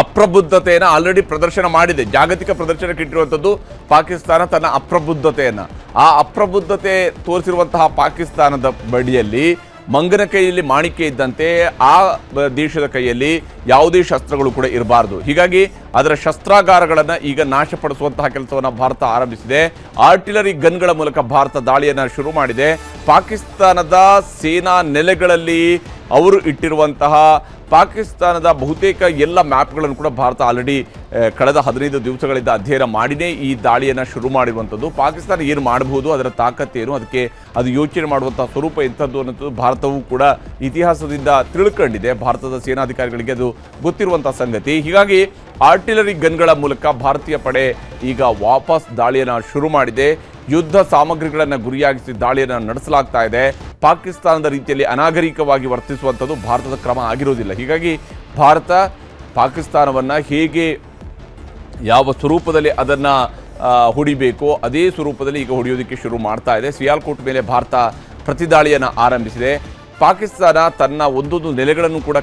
ಅಪ್ರಬುದ್ಧತೆಯನ್ನು ಆಲ್ರೆಡಿ ಪ್ರದರ್ಶನ ಮಾಡಿದೆ. ಜಾಗತಿಕ ಪ್ರದರ್ಶನಕ್ಕೆ ಇಟ್ಟಿರುವಂಥದ್ದು ಪಾಕಿಸ್ತಾನ ತನ್ನ ಅಪ್ರಬುದ್ಧತೆಯನ್ನು. ಆ ಅಪ್ರಬುದ್ಧತೆ ತೋರಿಸಿರುವಂತಹ ಪಾಕಿಸ್ತಾನದ ಬಳಿಯಲ್ಲಿ ಮಂಗನ ಕೈಯಲ್ಲಿ ಮಾಣಿಕ್ಯ ಇದ್ದಂತೆ ಆ ದೇಶದ ಕೈಯಲ್ಲಿ ಯಾವುದೇ ಶಸ್ತ್ರಗಳು ಕೂಡ ಇರಬಾರದು. ಹೀಗಾಗಿ ಅದರ ಶಸ್ತ್ರಾಗಾರಗಳನ್ನು ಈಗ ನಾಶಪಡಿಸುವಂತಹ ಕೆಲಸವನ್ನು ಭಾರತ ಆರಂಭಿಸಿದೆ. ಆರ್ಟಿಲರಿ ಗನ್ಗಳ ಮೂಲಕ ಭಾರತ ದಾಳಿಯನ್ನು ಶುರು ಮಾಡಿದೆ. ಪಾಕಿಸ್ತಾನದ ಸೇನಾ ನೆಲೆಗಳಲ್ಲಿ ಅವರು ಇಟ್ಟಿರುವಂತಹ ಪಾಕಿಸ್ತಾನದ ಬಹುತೇಕ ಎಲ್ಲ ಮ್ಯಾಪ್ಗಳನ್ನು ಕೂಡ ಭಾರತ ಆಲ್ರೆಡಿ ಕಳೆದ 15 ದಿವಸಗಳಿಂದ ಅಧ್ಯಯನ ಮಾಡಿನೇ ಈ ದಾಳಿಯನ್ನು ಶುರು ಮಾಡಿರುವಂಥದ್ದು. ಪಾಕಿಸ್ತಾನ ಏನು ಮಾಡಬಹುದು, ಅದರ ತಾಕತ್ತೇನು, ಅದಕ್ಕೆ ಅದು ಯೋಚನೆ ಮಾಡುವಂಥ ಸ್ವರೂಪ ಎಂಥದ್ದು ಅನ್ನೋದು ಭಾರತವು ಕೂಡ ಇತಿಹಾಸದಿಂದ ತಿಳ್ಕೊಂಡಿದೆ. ಭಾರತದ ಸೇನಾಧಿಕಾರಿಗಳಿಗೆ ಅದು ಗೊತ್ತಿರುವಂಥ ಸಂಗತಿ. ಹೀಗಾಗಿ ಆರ್ಟಿಲರಿ ಗನ್ಗಳ ಮೂಲಕ ಭಾರತೀಯ ಪಡೆ ಈಗ ವಾಪಸ್ ದಾಳಿಯನ್ನು ಶುರು ಮಾಡಿದೆ. ಯುದ್ಧ ಸಾಮಗ್ರಿಗಳನ್ನು ಗುರಿಯಾಗಿಸಿ ದಾಳಿಯನ್ನು ನಡೆಸಲಾಗ್ತಾ ಇದೆ. ಪಾಕಿಸ್ತಾನದ ರೀತಿಯಲ್ಲಿ ಅನಾಗರಿಕವಾಗಿ ವರ್ತಿಸುವಂಥದ್ದು ಭಾರತದ ಕ್ರಮ ಆಗಿರೋದಿಲ್ಲ. ಹೀಗಾಗಿ ಭಾರತ ಪಾಕಿಸ್ತಾನವನ್ನು ಹೇಗೆ ಯಾವ ಸ್ವರೂಪದಲ್ಲಿ ಅದನ್ನು ಹೊಡಿಬೇಕೋ ಅದೇ ಸ್ವರೂಪದಲ್ಲಿ ಈಗ ಹೊಡೆಯೋದಕ್ಕೆ ಶುರು ಮಾಡ್ತಾ ಇದೆ. ಸಿಯಾಲ್ಕೋಟ್ ಮೇಲೆ ಭಾರತ ಪ್ರತಿದಾಳಿಯನ್ನು ಆರಂಭಿಸಿದೆ. ಪಾಕಿಸ್ತಾನ ತನ್ನ ಒಂದೊಂದು ನೆಲೆಗಳನ್ನು ಕೂಡ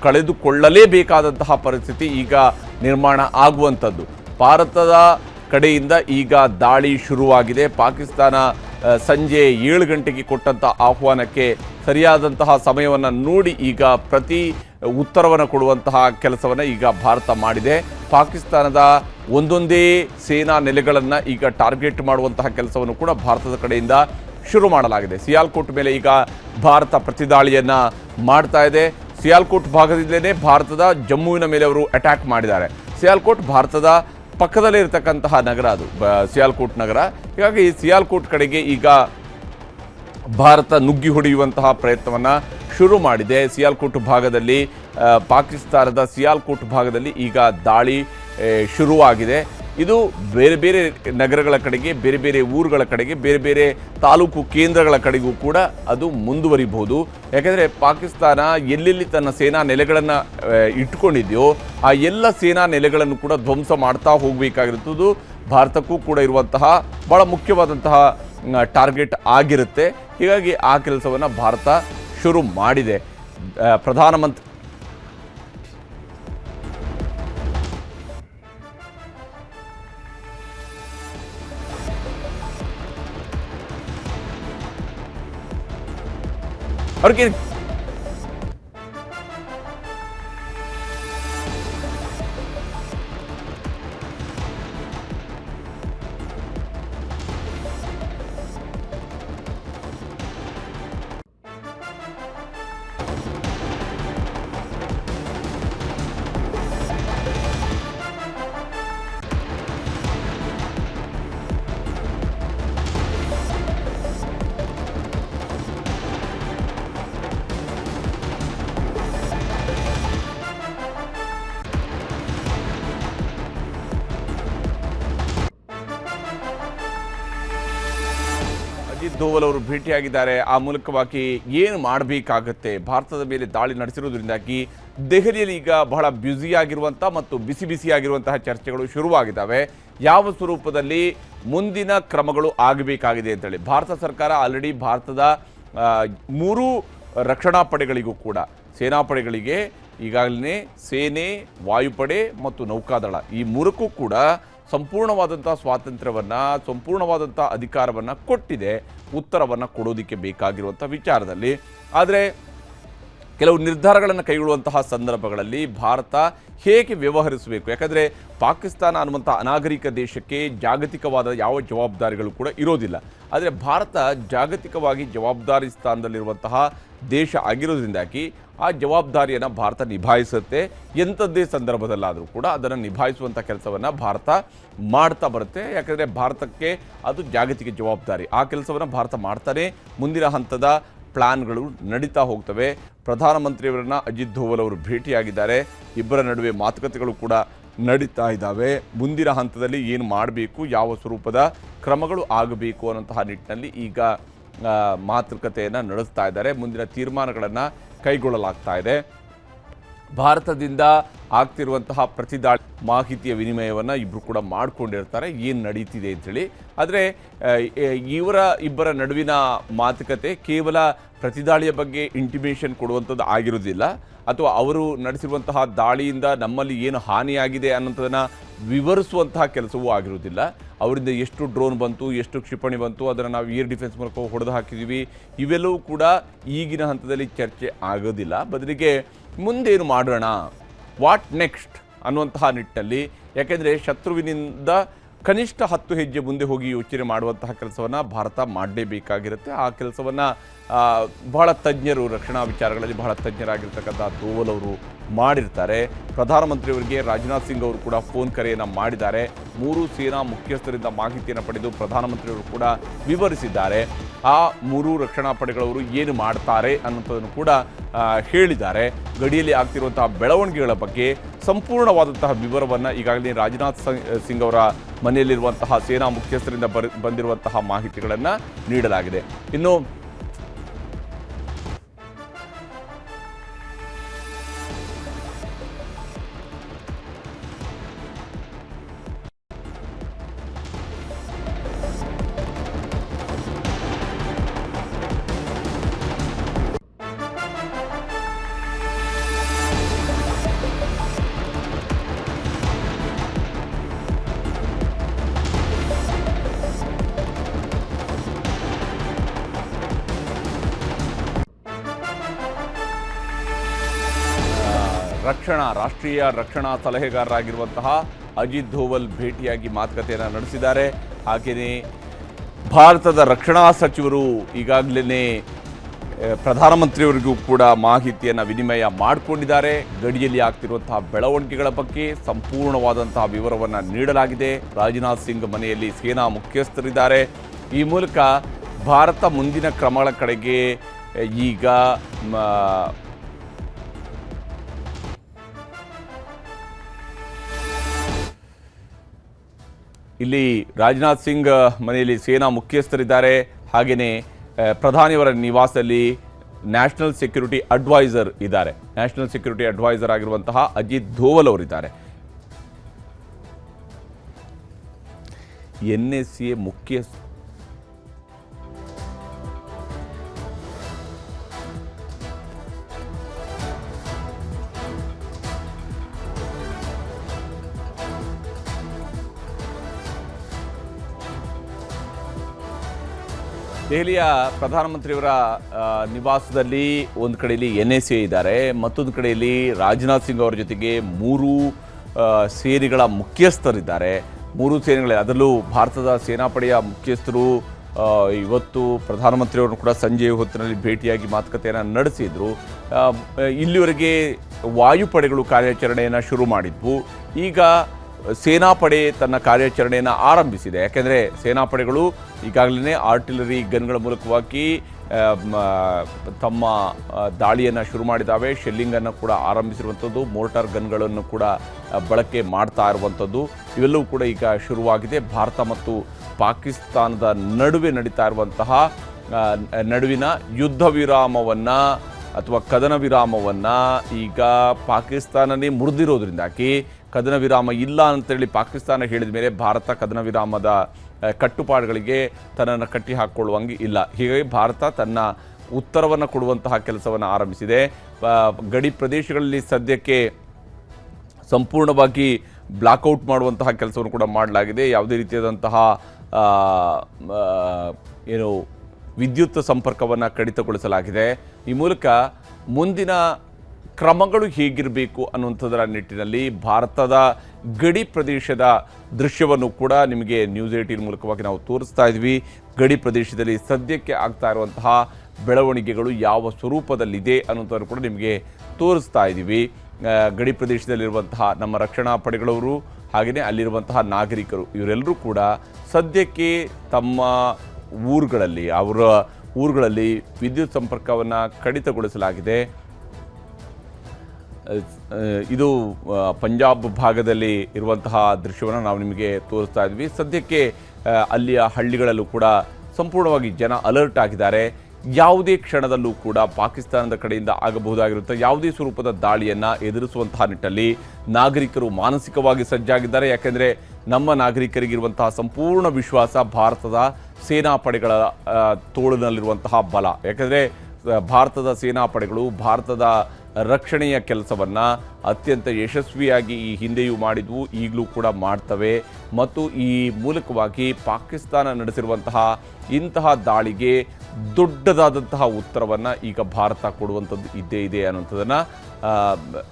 ಕಳೆದುಕೊಳ್ಳಲೇಬೇಕಾದಂತಹ ಪರಿಸ್ಥಿತಿ ಈಗ ನಿರ್ಮಾಣ ಆಗುವಂಥದ್ದು. ಭಾರತದ ಕಡೆಯಿಂದ ಈಗ ದಾಳಿ ಶುರುವಾಗಿದೆ. ಪಾಕಿಸ್ತಾನ ಸಂಜೆ 7 ಗಂಟೆಗೆ ಕೊಟ್ಟಂಥ ಆಹ್ವಾನಕ್ಕೆ ಸರಿಯಾದಂತಹ ಸಮಯವನ್ನು ನೋಡಿ ಈಗ ಪ್ರತಿ ಉತ್ತರವನ್ನು ಕೊಡುವಂತಹ ಕೆಲಸವನ್ನು ಈಗ ಭಾರತ ಮಾಡಿದೆ. ಪಾಕಿಸ್ತಾನದ ಒಂದೊಂದೇ ಸೇನಾ ನೆಲೆಗಳನ್ನು ಈಗ ಟಾರ್ಗೆಟ್ ಮಾಡುವಂತಹ ಕೆಲಸವನ್ನು ಕೂಡ ಭಾರತದ ಕಡೆಯಿಂದ ಶುರು ಮಾಡಲಾಗಿದೆ. ಸಿಯಾಲ್ಕೋಟ್ ಮೇಲೆ ಈಗ ಭಾರತ ಪ್ರತಿದಾಳಿಯನ್ನು ಮಾಡ್ತಾ ಇದೆ. ಸಿಯಾಲ್ಕೋಟ್ ಭಾಗದಿಂದಲೇ ಭಾರತದ ಜಮ್ಮುವಿನ ಮೇಲೆ ಅವರು ಅಟ್ಯಾಕ್ ಮಾಡಿದ್ದಾರೆ. ಸಿಯಾಲ್ಕೋಟ್ ಭಾರತದ ಪಕ್ಕದಲ್ಲೇ ಇರತಕ್ಕಂತಹ ನಗರ, ಅದು ಸಿಯಾಲ್ಕೋಟ್ ನಗರ. ಹೀಗಾಗಿ ಸಿಯಾಲ್ಕೋಟ್ ಕಡೆಗೆ ಈಗ ಭಾರತ ನುಗ್ಗಿ ಹೊಡೆಯುವಂತಹ ಪ್ರಯತ್ನವನ್ನು ಶುರು ಮಾಡಿದೆ. ಸಿಯಾಲ್ಕೋಟ್ ಭಾಗದಲ್ಲಿ ಪಾಕಿಸ್ತಾನದ ಸಿಯಾಲ್ಕೋಟ್ ಭಾಗದಲ್ಲಿ ಈಗ ದಾಳಿ ಶುರುವಾಗಿದೆ. ಇದು ಬೇರೆ ಬೇರೆ ನಗರಗಳ ಕಡೆಗೆ, ಬೇರೆ ಬೇರೆ ಊರುಗಳ ಕಡೆಗೆ, ಬೇರೆ ಬೇರೆ ತಾಲೂಕು ಕೇಂದ್ರಗಳ ಕಡೆಗೂ ಕೂಡ ಅದು ಮುಂದುವರಿಬಹುದು. ಯಾಕೆಂದರೆ ಪಾಕಿಸ್ತಾನ ಎಲ್ಲೆಲ್ಲಿ ತನ್ನ ಸೇನಾ ನೆಲೆಗಳನ್ನು ಇಟ್ಕೊಂಡಿದೆಯೋ ಆ ಎಲ್ಲ ಸೇನಾ ನೆಲೆಗಳನ್ನು ಕೂಡ ಧ್ವಂಸ ಮಾಡ್ತಾ ಹೋಗಬೇಕಾಗಿರುತ್ತದೆ. ಭಾರತಕ್ಕೂ ಕೂಡ ಇರುವಂತಹ ಭಾಳ ಮುಖ್ಯವಾದಂತಹ ಟಾರ್ಗೆಟ್ ಆಗಿರುತ್ತೆ. ಹೀಗಾಗಿ ಆ ಕೆಲಸವನ್ನು ಭಾರತ ಶುರು ಮಾಡಿದೆ. ಪ್ರಧಾನಮಂತ್ರಿ ಅವ್ರಿಗೆ ಅಜಿತ್ ದೋವಲ್ ಅವರು ಭೇಟಿಯಾಗಿದ್ದಾರೆ. ಆ ಮೂಲಕವಾಗಿ ಏನು ಮಾಡಬೇಕಾಗತ್ತೆ, ಭಾರತದ ಮೇಲೆ ದಾಳಿ ನಡೆಸಿರುವುದರಿಂದಾಗಿ ದೆಹಲಿಯಲ್ಲಿ ಈಗ ಬಹಳ ಬ್ಯುಸಿಯಾಗಿರುವಂಥ ಮತ್ತು ಬಿಸಿ ಬಿಸಿಯಾಗಿರುವಂತಹ ಚರ್ಚೆಗಳು ಶುರುವಾಗಿದ್ದಾವೆ. ಯಾವ ಸ್ವರೂಪದಲ್ಲಿ ಮುಂದಿನ ಕ್ರಮಗಳು ಆಗಬೇಕಾಗಿದೆ ಅಂತೇಳಿ ಭಾರತ ಸರ್ಕಾರ ಆಲ್ರೆಡಿ ಭಾರತದ 3 ರಕ್ಷಣಾ ಪಡೆಗಳಿಗೂ ಕೂಡ, ಸೇನಾಪಡೆಗಳಿಗೆ ಈಗಾಗಲೇ ಸೇನೆ, ವಾಯುಪಡೆ ಮತ್ತು ನೌಕಾದಳ ಈ ಮೂರಕ್ಕೂ ಕೂಡ ಸಂಪೂರ್ಣವಾದಂಥ ಸ್ವಾತಂತ್ರ್ಯವನ್ನು, ಸಂಪೂರ್ಣವಾದಂಥ ಅಧಿಕಾರವನ್ನು ಕೊಟ್ಟಿದೆ ಉತ್ತರವನ್ನು ಕೊಡೋದಕ್ಕೆ ಬೇಕಾಗಿರುವಂಥ ವಿಚಾರದಲ್ಲಿ. ಆದರೆ ಕೆಲವು ನಿರ್ಧಾರಗಳನ್ನು ಕೈಗೊಳ್ಳುವಂತಹ ಸಂದರ್ಭಗಳಲ್ಲಿ ಭಾರತ ಹೇಗೆ ವ್ಯವಹರಿಸಬೇಕು, ಯಾಕಂದರೆ ಪಾಕಿಸ್ತಾನ ಅನ್ನುವಂಥ ಅನಾಗರಿಕ ದೇಶಕ್ಕೆ ಜಾಗತಿಕವಾದ ಯಾವ ಜವಾಬ್ದಾರಿಗಳು ಕೂಡ ಇರೋದಿಲ್ಲ. ಆದರೆ ಭಾರತ ಜಾಗತಿಕವಾಗಿ ಜವಾಬ್ದಾರಿ ಸ್ಥಾನದಲ್ಲಿರುವಂತಹ ದೇಶ ಆಗಿರೋದ್ರಿಂದಾಗಿ ಆ ಜವಾಬ್ದಾರಿಯನ್ನು ಭಾರತ ನಿಭಾಯಿಸುತ್ತೆ. ಎಂಥದ್ದೇ ಸಂದರ್ಭದಲ್ಲಾದರೂ ಕೂಡ ಅದನ್ನು ನಿಭಾಯಿಸುವಂಥ ಕೆಲಸವನ್ನು ಭಾರತ ಮಾಡ್ತಾ ಬರುತ್ತೆ. ಯಾಕಂದರೆ ಭಾರತಕ್ಕೆ ಅದು ಜಾಗತಿಕ ಜವಾಬ್ದಾರಿ. ಆ ಕೆಲಸವನ್ನು ಭಾರತ ಮಾಡ್ತಾನೆ. ಮುಂದಿನ ಹಂತದ ಪ್ಲಾನ್ಗಳು ನಡೀತಾ ಹೋಗ್ತವೆ. ಪ್ರಧಾನಮಂತ್ರಿಯವರನ್ನ ಅಜಿತ್ ಧೋವಲ್ ಅವರು ಭೇಟಿಯಾಗಿದ್ದಾರೆ. ಇಬ್ಬರ ನಡುವೆ ಮಾತುಕತೆಗಳು ಕೂಡ ನಡೀತಾ ಇದ್ದಾವೆ. ಮುಂದಿನ ಹಂತದಲ್ಲಿ ಏನು ಮಾಡಬೇಕು, ಯಾವ ಸ್ವರೂಪದ ಕ್ರಮಗಳು ಆಗಬೇಕು ಅನ್ನೋಂತಹ ನಿಟ್ಟಿನಲ್ಲಿ ಈಗ ಮಾತುಕತೆಯನ್ನು ನಡೆಸ್ತಾ ಇದ್ದಾರೆ. ಮುಂದಿನ ತೀರ್ಮಾನಗಳನ್ನು ಕೈಗೊಳ್ಳಲಾಗ್ತಾ ಇದೆ. ಭಾರತದಿಂದ ಆಗ್ತಿರುವಂತಹ ಪ್ರತಿದಾಳಿ ಮಾಹಿತಿಯ ವಿನಿಮಯವನ್ನು ಇಬ್ಬರು ಕೂಡ ಮಾಡಿಕೊಂಡಿರ್ತಾರೆ, ಏನು ನಡೀತಿದೆ ಅಂಥೇಳಿ. ಆದರೆ ಇಬ್ಬರ ನಡುವಿನ ಮಾತುಕತೆ ಕೇವಲ ಪ್ರತಿದಾಳಿಯ ಬಗ್ಗೆ ಇಂಟಿಮೇಷನ್ ಕೊಡುವಂಥದ್ದು ಆಗಿರೋದಿಲ್ಲ, ಅಥವಾ ಅವರು ನಡೆಸಿರುವಂತಹ ದಾಳಿಯಿಂದ ನಮ್ಮಲ್ಲಿ ಏನು ಹಾನಿಯಾಗಿದೆ ಅನ್ನೋಂಥದ್ದನ್ನು ವಿವರಿಸುವಂತಹ ಕೆಲಸವೂ ಆಗಿರೋದಿಲ್ಲ. ಅವರಿಂದ ಎಷ್ಟು ಡ್ರೋನ್ ಬಂತು, ಎಷ್ಟು ಕ್ಷಿಪಣಿ ಬಂತು, ಅದನ್ನು ನಾವು ಏರ್ ಡಿಫೆನ್ಸ್ ಮೂಲಕ ಹೊಡೆದು ಹಾಕಿದ್ದೀವಿ, ಇವೆಲ್ಲವೂ ಕೂಡ ಈಗಿನ ಹಂತದಲ್ಲಿ ಚರ್ಚೆ ಆಗೋದಿಲ್ಲ. ಬದಲಿಗೆ ಮುಂದೇನು ಮಾಡೋಣ, ವಾಟ್ ನೆಕ್ಸ್ಟ್ ಅನ್ನುವಂತಹ ನಿಟ್ಟಿನಲ್ಲಿ, ಯಾಕೆಂದರೆ ಶತ್ರುವಿನಿಂದ ಕನಿಷ್ಠ 10 ಹೆಜ್ಜೆ ಮುಂದೆ ಹೋಗಿ ಯೋಚನೆ ಮಾಡುವಂತಹ ಕೆಲಸವನ್ನು ಭಾರತ ಮಾಡಲೇಬೇಕಾಗಿರುತ್ತೆ. ಆ ಕೆಲಸವನ್ನು ಬಹಳ ತಜ್ಞರು, ರಕ್ಷಣಾ ವಿಚಾರಗಳಲ್ಲಿ ಬಹಳ ತಜ್ಞರಾಗಿರ್ತಕ್ಕಂಥ ಧೋವಲ್ ಅವರು ಮಾಡಿರ್ತಾರೆ. ಪ್ರಧಾನಮಂತ್ರಿಯವರಿಗೆ ರಾಜನಾಥ್ ಸಿಂಗ್ ಅವರು ಕೂಡ ಫೋನ್ ಕರೆಯನ್ನು ಮಾಡಿದ್ದಾರೆ. 3 ಸೇನಾ ಮುಖ್ಯಸ್ಥರಿಂದ ಮಾಹಿತಿಯನ್ನು ಪಡೆದು ಪ್ರಧಾನಮಂತ್ರಿಯವರು ಕೂಡ ವಿವರಿಸಿದ್ದಾರೆ. ಆ 3 ರಕ್ಷಣಾ ಪಡೆಗಳವರು ಏನು ಮಾಡ್ತಾರೆ ಅನ್ನೋಂಥದ್ದನ್ನು ಕೂಡ ಹೇಳಿದ್ದಾರೆ. ಗಡಿಯಲ್ಲಿ ಆಗ್ತಿರುವಂತಹ ಬೆಳವಣಿಗೆಗಳ ಬಗ್ಗೆ ಸಂಪೂರ್ಣವಾದಂತಹ ವಿವರವನ್ನು ಈಗಾಗಲೇ ರಾಜನಾಥ್ ಸಿಂಗ್ ಅವರ ಮನೆಯಲ್ಲಿರುವಂತಹ ಸೇನಾ ಮುಖ್ಯಸ್ಥರಿಂದ ಬಂದಿರುವಂತಹ ಮಾಹಿತಿಗಳನ್ನು ನೀಡಲಾಗಿದೆ. ಇನ್ನು ರಾಷ್ಟ್ರೀಯ ರಕ್ಷಣಾ ಸಲಹೆಗಾರರಾಗಿರುವಂತಹ ಅಜಿತ್ ಧೋವಲ್ ಭೇಟಿಯಾಗಿ ಮಾತುಕತೆಯನ್ನು ನಡೆಸಿದ್ದಾರೆ. ಹಾಗೆಯೇ ಭಾರತದ ರಕ್ಷಣಾ ಸಚಿವರು ಈಗಾಗಲೇ ಪ್ರಧಾನಮಂತ್ರಿಯವರಿಗೂ ಕೂಡ ಮಾಹಿತಿಯನ್ನು ವಿನಿಮಯ ಮಾಡಿಕೊಂಡಿದ್ದಾರೆ. ಗಡಿಯಲ್ಲಿ ಆಗ್ತಿರುವಂತಹ ಬೆಳವಣಿಗೆಗಳ ಬಗ್ಗೆ ಸಂಪೂರ್ಣವಾದಂತಹ ವಿವರವನ್ನು ನೀಡಲಾಗಿದೆ. ರಾಜನಾಥ್ ಸಿಂಗ್ ಮನೆಯಲ್ಲಿ ಸೇನಾ ಮುಖ್ಯಸ್ಥರಿದ್ದಾರೆ. ಈ ಮೂಲಕ ಭಾರತ ಮುಂದಿನ ಕ್ರಮಗಳ ಕಡೆಗೆ ಈಗ ಇಲ್ಲಿ ರಾಜನಾಥ್ ಸಿಂಗ್ ಮನೆಯಲ್ಲಿ ಸೇನಾ ಮುಖ್ಯಸ್ಥರಿದ್ದಾರೆ. ಹಾಗೆಯೇ ಪ್ರಧಾನಿಯವರ ನಿವಾಸದಲ್ಲಿ ನ್ಯಾಷನಲ್ ಸೆಕ್ಯೂರಿಟಿ ಅಡ್ವೈಸರ್ ಇದ್ದಾರೆ. ನ್ಯಾಷನಲ್ ಸೆಕ್ಯೂರಿಟಿ ಅಡ್ವೈಸರ್ ಆಗಿರುವಂತಹ ಅಜಿತ್ ಧೋವಲ್ ಅವರಿದ್ದಾರೆ. NSA ಮುಖ್ಯಸ್ಥ ದೆಹಲಿಯ ಪ್ರಧಾನಮಂತ್ರಿಯವರ ನಿವಾಸದಲ್ಲಿ ಒಂದು ಕಡೆಯಲ್ಲಿ NSA ಇದ್ದಾರೆ, ಮತ್ತೊಂದು ಕಡೆಯಲ್ಲಿ ರಾಜನಾಥ್ ಸಿಂಗ್ ಅವರ ಜೊತೆಗೆ 3 ಸೇನೆಗಳ ಮುಖ್ಯಸ್ಥರಿದ್ದಾರೆ. 3 ಸೇನೆಗಳ, ಅದರಲ್ಲೂ ಭಾರತದ ಸೇನಾಪಡೆಯ ಮುಖ್ಯಸ್ಥರು ಇವತ್ತು ಪ್ರಧಾನಮಂತ್ರಿಯವರು ಕೂಡ ಸಂಜೆ ಹೊತ್ತಿನಲ್ಲಿ ಭೇಟಿಯಾಗಿ ಮಾತುಕತೆಯನ್ನು ನಡೆಸಿದರು. ಇಲ್ಲಿವರೆಗೆ ವಾಯುಪಡೆಗಳು ಕಾರ್ಯಾಚರಣೆಯನ್ನು ಶುರು ಮಾಡಿದ್ವು. ಈಗ ಸೇನಾಪಡೆ ತನ್ನ ಕಾರ್ಯಾಚರಣೆಯನ್ನು ಆರಂಭಿಸಿದೆ. ಯಾಕೆಂದರೆ ಸೇನಾಪಡೆಗಳು ಈಗಾಗಲೇ ಆರ್ಟಿಲರಿ ಗನ್ಗಳ ಮೂಲಕವಾಗಿ ತಮ್ಮ ದಾಳಿಯನ್ನು ಶುರು ಮಾಡಿದ್ದಾವೆ. ಶೆಲ್ಲಿಂಗನ್ನು ಕೂಡ ಆರಂಭಿಸಿರುವಂಥದ್ದು, ಮೋರ್ಟಾರ್ ಗನ್ಗಳನ್ನು ಕೂಡ ಬಳಕೆ ಮಾಡ್ತಾ ಇರುವಂಥದ್ದು, ಇವೆಲ್ಲವೂ ಕೂಡ ಈಗ ಶುರುವಾಗಿದೆ. ಭಾರತ ಮತ್ತು ಪಾಕಿಸ್ತಾನದ ನಡುವೆ ನಡೀತಾ ಇರುವಂತಹ ನಡುವಿನ ಯುದ್ಧ ವಿರಾಮವನ್ನು ಅಥವಾ ಕದನ ವಿರಾಮವನ್ನು ಈಗ ಪಾಕಿಸ್ತಾನನೇ ಮುರಿದಿರೋದ್ರಿಂದಾಗಿ ಕದನ ವಿರಾಮ ಇಲ್ಲ ಅಂತೇಳಿ ಪಾಕಿಸ್ತಾನ ಹೇಳಿದ ಮೇಲೆ ಭಾರತ ಕದನ ವಿರಾಮದ ಕಟ್ಟುಪಾಡುಗಳಿಗೆ ತನ್ನನ್ನು ಕಟ್ಟಿ ಹಾಕ್ಕೊಳ್ಳುವಂಗೆ ಇಲ್ಲ. ಹೀಗಾಗಿ ಭಾರತ ತನ್ನ ಉತ್ತರವನ್ನು ಕೊಡುವಂತಹ ಕೆಲಸವನ್ನು ಆರಂಭಿಸಿದೆ. ಗಡಿ ಪ್ರದೇಶಗಳಲ್ಲಿ ಸದ್ಯಕ್ಕೆ ಸಂಪೂರ್ಣವಾಗಿ ಬ್ಲಾಕ್ಔಟ್ ಮಾಡುವಂತಹ ಕೆಲಸವನ್ನು ಕೂಡ ಮಾಡಲಾಗಿದೆ. ಯಾವುದೇ ರೀತಿಯಾದಂತಹ ಏನು ವಿದ್ಯುತ್ ಸಂಪರ್ಕವನ್ನು ಕಡಿತಗೊಳಿಸಲಾಗಿದೆ. ಈ ಮೂಲಕ ಮುಂದಿನ ಕ್ರಮಗಳು ಹೇಗಿರಬೇಕು ಅನ್ನುವಂಥದ್ದರ ನಿಟ್ಟಿನಲ್ಲಿ ಭಾರತದ ಗಡಿ ಪ್ರದೇಶದ ದೃಶ್ಯವನ್ನು ಕೂಡ ನಿಮಗೆ ನ್ಯೂಸ್ 18 ಮೂಲಕವಾಗಿ ನಾವು ತೋರಿಸ್ತಾ ಇದ್ವಿ. ಗಡಿ ಪ್ರದೇಶದಲ್ಲಿ ಸದ್ಯಕ್ಕೆ ಆಗ್ತಾ ಇರುವಂತಹ ಬೆಳವಣಿಗೆಗಳು ಯಾವ ಸ್ವರೂಪದಲ್ಲಿದೆ ಅನ್ನೋಂಥದ್ದು ಕೂಡ ನಿಮಗೆ ತೋರಿಸ್ತಾ ಇದ್ದೀವಿ. ಗಡಿ ಪ್ರದೇಶದಲ್ಲಿರುವಂತಹ ನಮ್ಮ ರಕ್ಷಣಾ ಪಡೆಗಳವರು ಹಾಗೆಯೇ ಅಲ್ಲಿರುವಂತಹ ನಾಗರಿಕರು ಇವರೆಲ್ಲರೂ ಕೂಡ ಸದ್ಯಕ್ಕೆ ತಮ್ಮ ಅವರ ಊರುಗಳಲ್ಲಿ ವಿದ್ಯುತ್ ಸಂಪರ್ಕವನ್ನು ಕಡಿತಗೊಳಿಸಲಾಗಿದೆ. ಇದು ಪಂಜಾಬ್ ಭಾಗದಲ್ಲಿ ಇರುವಂತಹ ದೃಶ್ಯವನ್ನು ನಾವು ನಿಮಗೆ ತೋರಿಸ್ತಾ ಇದ್ವಿ. ಸದ್ಯಕ್ಕೆ ಅಲ್ಲಿಯ ಹಳ್ಳಿಗಳಲ್ಲೂ ಕೂಡ ಸಂಪೂರ್ಣವಾಗಿ ಜನ ಅಲರ್ಟ್ ಆಗಿದ್ದಾರೆ. ಯಾವುದೇ ಕ್ಷಣದಲ್ಲೂ ಕೂಡ ಪಾಕಿಸ್ತಾನದ ಕಡೆಯಿಂದ ಆಗಬಹುದಾಗಿರುವಂಥ ಯಾವುದೇ ಸ್ವರೂಪದ ದಾಳಿಯನ್ನು ಎದುರಿಸುವಂತಹ ನಿಟ್ಟಲ್ಲಿ ನಾಗರಿಕರು ಮಾನಸಿಕವಾಗಿ ಸಜ್ಜಾಗಿದ್ದಾರೆ. ಯಾಕೆಂದರೆ ನಮ್ಮ ನಾಗರಿಕರಿಗಿರುವಂತಹ ಸಂಪೂರ್ಣ ವಿಶ್ವಾಸ ಭಾರತದ ಸೇನಾಪಡೆಗಳ ತೋಳಿನಲ್ಲಿರುವಂತಹ ಬಲ. ಯಾಕೆಂದರೆ ಭಾರತದ ಸೇನಾಪಡೆಗಳು ಭಾರತದ ರಕ್ಷಣೆಯ ಕೆಲಸವನ್ನು ಅತ್ಯಂತ ಯಶಸ್ವಿಯಾಗಿ ಈ ಹಿಂದೆಯೂ ಮಾಡಿದ್ವು, ಈಗಲೂ ಕೂಡ ಮಾಡ್ತವೆ. ಮತ್ತು ಈ ಮೂಲಕವಾಗಿ ಪಾಕಿಸ್ತಾನ ನಡೆಸಿರುವಂತಹ ಇಂತಹ ದಾಳಿಗೆ ದೊಡ್ಡದಾದಂತಹ ಉತ್ತರವನ್ನು ಈಗ ಭಾರತ ಕೊಡುವಂಥದ್ದು ಇದ್ದೇ ಇದೆ ಅನ್ನುವಂಥದ್ದನ್ನು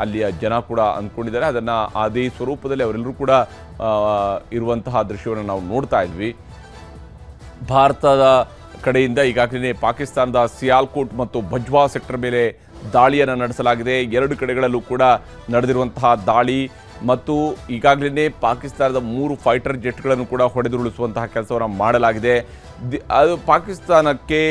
ಅಲ್ಲಿಯ ಜನ ಕೂಡ ಅಂದ್ಕೊಂಡಿದ್ದಾರೆ. ಅದನ್ನು ಅದೇ ಸ್ವರೂಪದಲ್ಲಿ ಅವರೆಲ್ಲರೂ ಕೂಡ ಇರುವಂತಹ ದೃಶ್ಯವನ್ನು ನಾವು ನೋಡ್ತಾ ಇದ್ವಿ. ಭಾರತದ ಕಡೆಯಿಂದ ಈಗಾಗಲೇ ಪಾಕಿಸ್ತಾನದ ಸಿಯಾಲ್ಕೋಟ್ ಮತ್ತು ಬಜ್ವಾ ಸೆಕ್ಟರ್ ಮೇಲೆ ದಾಳಿಯನ್ನು ನಡೆಸಲಾಗಿದೆ. ಎರಡು ಕಡೆಗಳಲ್ಲೂ ಕೂಡ ನಡೆದಿರುವಂತಹ ದಾಳಿ ಮತ್ತು ಈಗಾಗಲೇ ಪಾಕಿಸ್ತಾನದ 3 ಫೈಟರ್ ಜೆಟ್ಗಳನ್ನು ಕೂಡ ಹೊಡೆದುರುಳಿಸುವಂತಹ ಕೆಲಸವನ್ನು ಮಾಡಲಾಗಿದೆ. ಅದು ಪಾಕಿಸ್ತಾನಕ್ಕೆ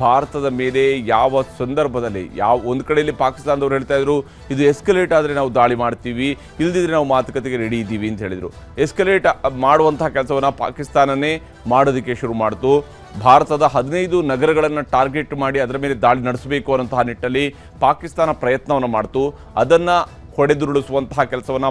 ಭಾರತದ ಮೇಲೆ ಯಾವ ಸಂದರ್ಭದಲ್ಲಿ ಒಂದು ಕಡೆಯಲ್ಲಿ ಪಾಕಿಸ್ತಾನದವರು ಹೇಳ್ತಾ ಇದ್ರು ಇದು ಎಸ್ಕಲೇಟ್ ಆದರೆ ನಾವು ದಾಳಿ ಮಾಡ್ತೀವಿ, ಇಲ್ದಿದ್ರೆ ನಾವು ಮಾತುಕತೆಗೆ ರೆಡಿ ಇದ್ದೀವಿ ಅಂತ ಹೇಳಿದರು. ಎಸ್ಕಲೇಟ್ ಮಾಡುವಂತಹ ಕೆಲಸವನ್ನು ಪಾಕಿಸ್ತಾನನೇ ಮಾಡೋದಕ್ಕೆ ಶುರು ಮಾಡಿತು. ಭಾರತದ 15 ನಗರಗಳನ್ನು ಟಾರ್ಗೆಟ್ ಮಾಡಿ ಅದರ ಮೇಲೆ ದಾಳಿ ನಡೆಸಬೇಕು ಅನ್ನೋಂತಹ ನಿಟ್ಟಲ್ಲಿ ಪಾಕಿಸ್ತಾನ ಪ್ರಯತ್ನವನ್ನು ಮಾಡ್ತು. ಅದನ್ನು ಹೊಡೆದುರುಳಿಸುವಂತಹ ಕೆಲಸವನ್ನು